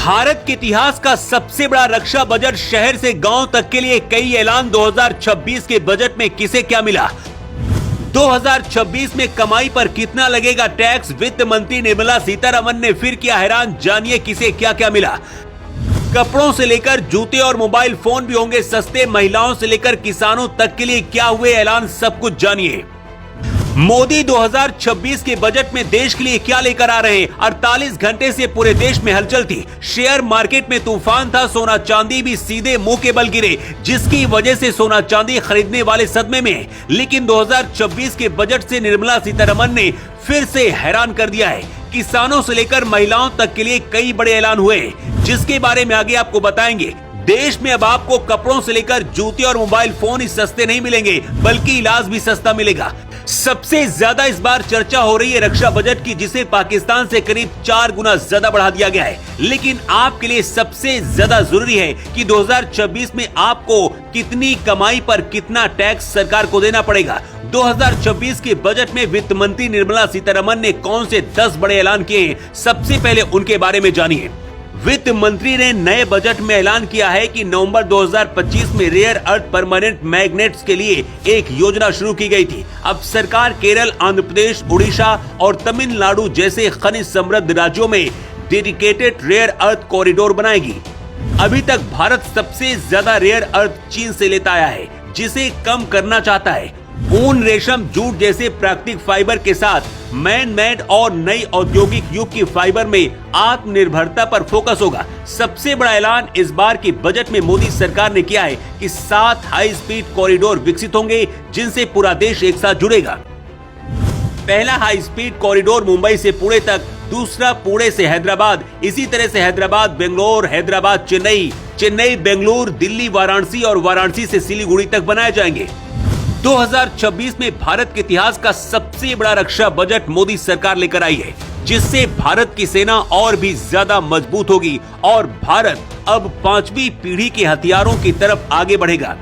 भारत के इतिहास का सबसे बड़ा रक्षा बजट, शहर से गांव तक के लिए कई ऐलान। 2026 के बजट में किसे क्या मिला? 2026 में कमाई पर कितना लगेगा टैक्स? वित्त मंत्री निर्मला सीतारमण ने फिर किया हैरान, जानिए किसे क्या क्या मिला। कपड़ों से लेकर जूते और मोबाइल फोन भी होंगे सस्ते। महिलाओं से लेकर किसानों तक के लिए क्या हुए ऐलान, सब कुछ जानिए। मोदी 2026 के बजट में देश के लिए क्या लेकर आ रहे हैं? 48 घंटे से पूरे देश में हलचल थी। शेयर मार्केट में तूफान था। सोना चांदी भी सीधे मुंह के बल गिरे, जिसकी वजह से सोना चांदी खरीदने वाले सदमे में हैं। लेकिन 2026 के बजट से निर्मला सीतारमण ने फिर से हैरान कर दिया है। किसानों से लेकर महिलाओं तक के लिए कई बड़े ऐलान हुए, जिसके बारे में आगे आपको बताएंगे। देश में अब आपको कपड़ों से लेकर जूते और मोबाइल फोन ही सस्ते नहीं मिलेंगे, बल्कि इलाज भी सस्ता मिलेगा। सबसे ज्यादा इस बार चर्चा हो रही है रक्षा बजट की, जिसे पाकिस्तान से करीब 4 गुना ज्यादा बढ़ा दिया गया है। लेकिन आपके लिए सबसे ज्यादा जरूरी है कि 2026 में आपको कितनी कमाई पर कितना टैक्स सरकार को देना पड़ेगा। 2026 के बजट में वित्त मंत्री निर्मला सीतारमण ने कौन से 10 बड़े ऐलान किए हैं, सबसे पहले उनके बारे में जानिए। वित्त मंत्री ने नए बजट में ऐलान किया है कि नवंबर 2025 में रेयर अर्थ परमानेंट मैग्नेट्स के लिए एक योजना शुरू की गई थी। अब सरकार केरल, आंध्र प्रदेश, उड़ीसा और तमिलनाडु जैसे खनिज समृद्ध राज्यों में डेडिकेटेड रेयर अर्थ कॉरिडोर बनाएगी। अभी तक भारत सबसे ज्यादा रेयर अर्थ चीन से लेता आया है, जिसे कम करना चाहता है। ऊन, रेशम, जूट जैसे प्राकृतिक फाइबर के साथ मैन मेड और नई औद्योगिक युग की फाइबर में आत्मनिर्भरता पर फोकस होगा। सबसे बड़ा ऐलान इस बार के बजट में मोदी सरकार ने किया है कि 7 हाई स्पीड कॉरिडोर विकसित होंगे, जिनसे पूरा देश एक साथ जुड़ेगा। पहला हाई स्पीड कॉरिडोर मुंबई से पुणे तक, दूसरा पुणे से हैदराबाद, इसी तरह से हैदराबाद बेंगलोर, हैदराबाद चेन्नई, चेन्नई बेंगलुरु, दिल्ली वाराणसी और वाराणसी से सिलीगुड़ी तक बनाए जाएंगे। 2026 में भारत के इतिहास का सबसे बड़ा रक्षा बजट मोदी सरकार लेकर आई है, जिससे भारत की सेना और भी ज्यादा मजबूत होगी और भारत अब 5वीं पीढ़ी के हथियारों की तरफ आगे बढ़ेगा।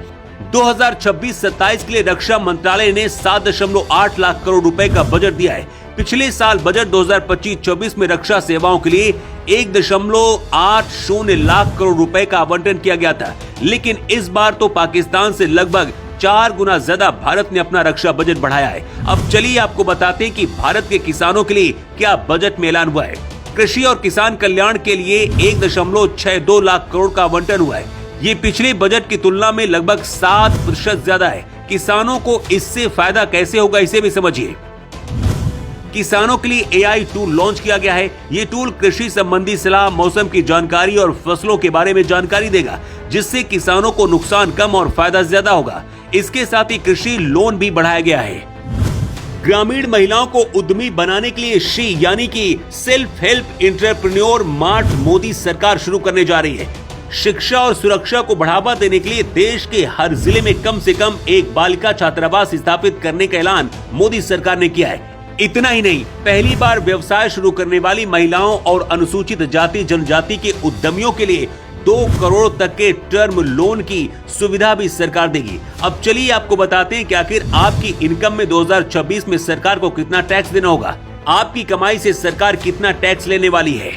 2026-27 के लिए रक्षा मंत्रालय ने 7.8 लाख करोड़ रुपए का बजट दिया है। पिछले साल बजट 2025-26 में रक्षा सेवाओं के लिए 1.80 लाख करोड़ रुपए का आवंटन किया गया था। लेकिन इस बार तो पाकिस्तान से लगभग 4 गुना ज्यादा भारत ने अपना रक्षा बजट बढ़ाया है। अब चलिए आपको बताते हैं कि भारत के किसानों के लिए क्या बजट में ऐलान हुआ है। कृषि और किसान कल्याण के लिए 1.62 लाख करोड़ का आवंटन हुआ है। ये पिछले बजट की तुलना में लगभग 7% ज्यादा है। किसानों को इससे फायदा कैसे होगा, इसे भी समझिए। किसानों के लिए AI टूल लॉन्च किया गया है। ये टूल कृषि संबंधी सलाह, मौसम की जानकारी और फसलों के बारे में जानकारी देगा, जिससे किसानों को नुकसान कम और फायदा ज्यादा होगा। इसके साथ ही कृषि लोन भी बढ़ाया गया है। ग्रामीण महिलाओं को उद्यमी बनाने के लिए शी यानी कि self help entrepreneur mart Modi सरकार शुरू करने जा रही है। शिक्षा और सुरक्षा को बढ़ावा देने के लिए देश के हर जिले में कम से कम एक बालिका छात्रावास स्थापित करने का ऐलान मोदी सरकार ने किया है। इतना ही नहीं, पहली बार व्यवसाय शुरू करने वाली महिलाओं और अनुसूचित जाति जनजाति के उद्यमियों के लिए 2 करोड़ तक के टर्म लोन की सुविधा भी सरकार देगी। अब चलिए आपको बताते हैं कि आखिर आपकी इनकम में 2026 में सरकार को कितना टैक्स देना होगा। आपकी कमाई से सरकार कितना टैक्स लेने वाली है।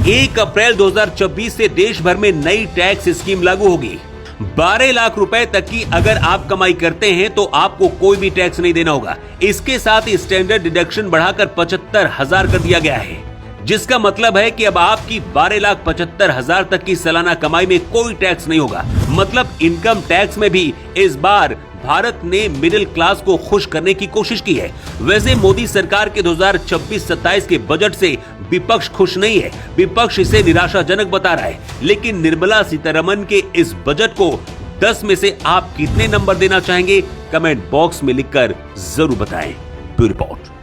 1 अप्रैल 2026 से देश भर में नई टैक्स स्कीम लागू होगी। 12 लाख रुपए तक की अगर आप कमाई करते हैं तो आपको कोई भी टैक्स नहीं देना होगा। इसके साथ ही स्टैंडर्ड डिडक्शन बढ़ाकर 75,000 कर दिया गया है, जिसका मतलब है कि अब आपकी 12,75,000 तक की सालाना कमाई में कोई टैक्स नहीं होगा। मतलब इनकम टैक्स में भी इस बार भारत ने मिडिल क्लास को खुश करने की कोशिश की है। वैसे मोदी सरकार के 2026-27 के बजट से विपक्ष खुश नहीं है। विपक्ष इसे निराशाजनक बता रहा है। लेकिन निर्मला सीतारमण के इस बजट को 10 में से आप कितने नंबर देना चाहेंगे, कमेंट बॉक्स में लिखकर जरूर बताएं। Bureau report.